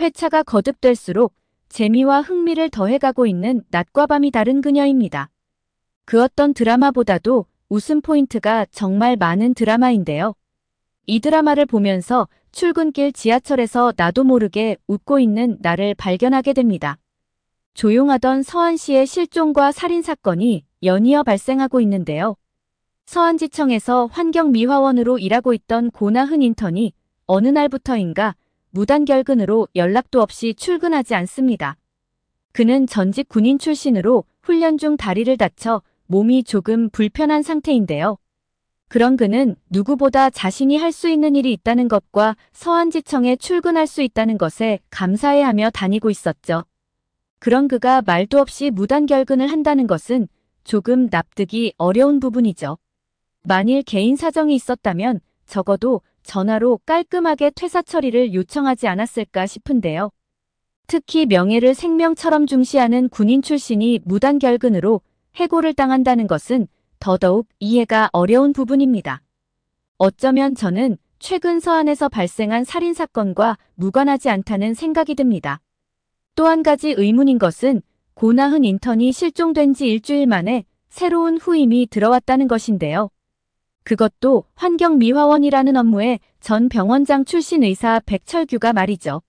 회차가 거듭될수록 재미와 흥미를 더해가고 있는 낮과 밤이 다른 그녀입니다. 그 어떤 드라마보다도 웃음 포인트가 정말 많은 드라마인데요. 이 드라마를 보면서 출근길 지하철에서 나도 모르게 웃고 있는 나를 발견하게 됩니다. 조용하던 서한 씨의 실종과 살인 사건이 연이어 발생하고 있는데요. 서한지청에서 환경미화원으로 일하고 있던 고나흔 인턴이 어느 날부터인가 무단결근으로 연락도 없이 출근하지 않습니다. 그는 전직 군인 출신으로 훈련 중 다리를 다쳐 몸이 조금 불편한 상태인데요. 그런 그는 누구보다 자신이 할 수 있는 일이 있다는 것과 서한지청에 출근할 수 있다는 것에 감사해하며 다니고 있었죠. 그런 그가 말도 없이 무단결근을 한다는 것은 조금 납득이 어려운 부분이죠. 만일 개인 사정이 있었다면 적어도 전화로 깔끔하게 퇴사 처리를 요청하지 않았을까 싶은데요. 특히 명예를 생명처럼 중시하는 군인 출신이 무단결근으로 해고를 당한다는 것은 더더욱 이해가 어려운 부분입니다. 어쩌면 저는 최근 서한에서 발생한 살인사건과 무관하지 않다는 생각이 듭니다. 또 한 가지 의문인 것은 고나흔 인턴이 실종된 지 일주일 만에 새로운 후임이 들어왔다는 것인데요. 그것도 환경미화원이라는 업무에 전 병원장 출신 의사 백철규가 말이죠.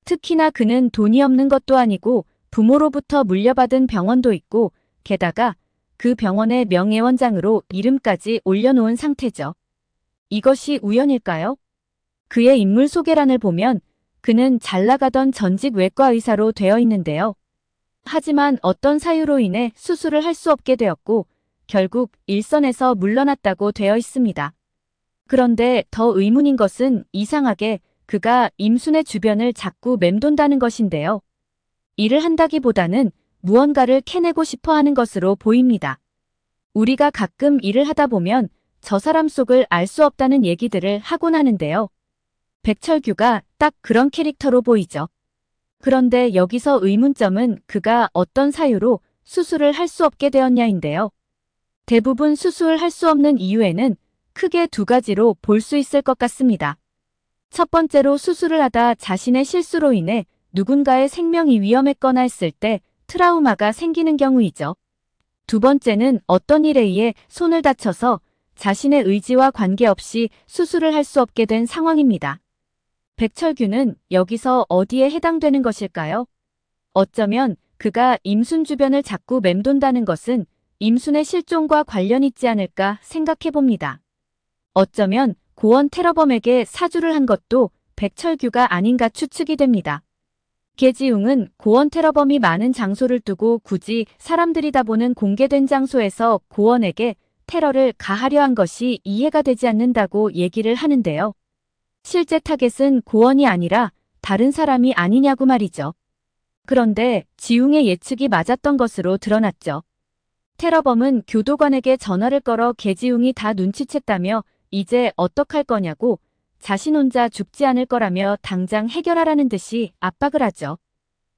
특히나 그는 돈이 없는 것도 아니고 부모로부터 물려받은 병원도 있고 게다가 그 병원의 명예원장으로 이름까지 올려놓은 상태죠. 이것이 우연일까요? 그의 인물 소개란을 보면 그는 잘 나가던 전직 외과 의사로 되어 있는데요. 하지만 어떤 사유로 인해 수술을 할 수 없게 되었고 결국 일선에서 물러났다고 되어 있습니다. 그런데 더 의문인 것은 이상하게 그가 임순의 주변을 자꾸 맴돈다는 것인데요. 일을 한다기보다는 무언가를 캐내고 싶어 하는 것으로 보입니다. 우리가 가끔 일을 하다 보면 저 사람 속을 알 수 없다는 얘기들을 하곤 하는데요. 백철규가 딱 그런 캐릭터로 보이죠. 그런데 여기서 의문점은 그가 어떤 사유로 수술을 할 수 없게 되었냐인데요. 대부분 수술을 할 수 없는 이유에는 크게 두 가지로 볼 수 있을 것 같습니다. 첫 번째로 수술을 하다 자신의 실수로 인해 누군가의 생명이 위험했거나 했을 때 트라우마가 생기는 경우이죠. 두 번째는 어떤 일에 의해 손을 다쳐서 자신의 의지와 관계없이 수술을 할 수 없게 된 상황입니다. 백철규는 여기서 어디에 해당되는 것일까요? 어쩌면 그가 임순 주변을 자꾸 맴돈다는 것은 임순의 실종과 관련 있지 않을까 생각해봅니다. 어쩌면 고원 테러범에게 사주를 한 것도 백철규가 아닌가 추측이 됩니다. 계지웅은 고원 테러범이 많은 장소를 두고 굳이 사람들이 다 보는 공개된 장소에서 고원에게 테러를 가하려 한 것이 이해가 되지 않는다고 얘기를 하는데요. 실제 타겟은 고원이 아니라 다른 사람이 아니냐고 말이죠. 그런데 지웅의 예측이 맞았던 것으로 드러났죠. 테러범은 교도관에게 전화를 걸어 계지웅이 다 눈치챘다며 이제 어떡할 거냐고 자신 혼자 죽지 않을 거라며 당장 해결하라는 듯이 압박을 하죠.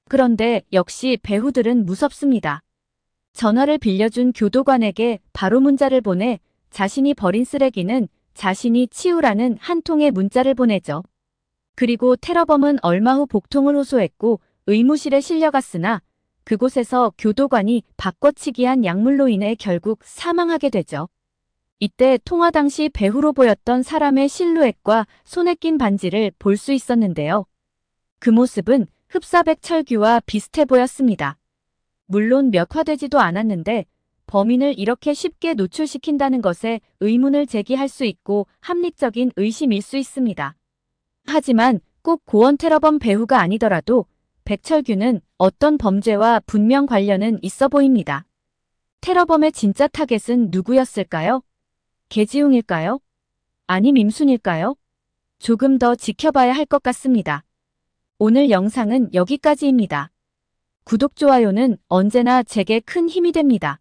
그런데 역시 배후들은 무섭습니다. 전화를 빌려준 교도관에게 바로 문자를 보내 자신이 버린 쓰레기는 자신이 치우라는 한 통의 문자를 보내죠. 그리고 테러범은 얼마 후 복통을 호소했고 의무실에 실려갔으나 그곳에서 교도관이 바꿔치기한 약물로 인해 결국 사망하게 되죠. 이때 통화 당시 배후로 보였던 사람의 실루엣과 손에 낀 반지를 볼 수 있었는데요. 그 모습은 흡사 백철규와 비슷해 보였습니다. 물론 멱화되지도 않았는데 범인을 이렇게 쉽게 노출시킨다는 것에 의문을 제기할 수 있고 합리적인 의심일 수 있습니다. 하지만 꼭 고원 테러범 배후가 아니더라도 백철규는 어떤 범죄와 분명 관련은 있어 보입니다. 테러범의 진짜 타겟은 누구였을까요? 계지웅일까요? 아님 임순일까요? 조금 더 지켜봐야 할 것 같습니다. 오늘 영상은 여기까지입니다. 구독, 좋아요는 언제나 제게 큰 힘이 됩니다.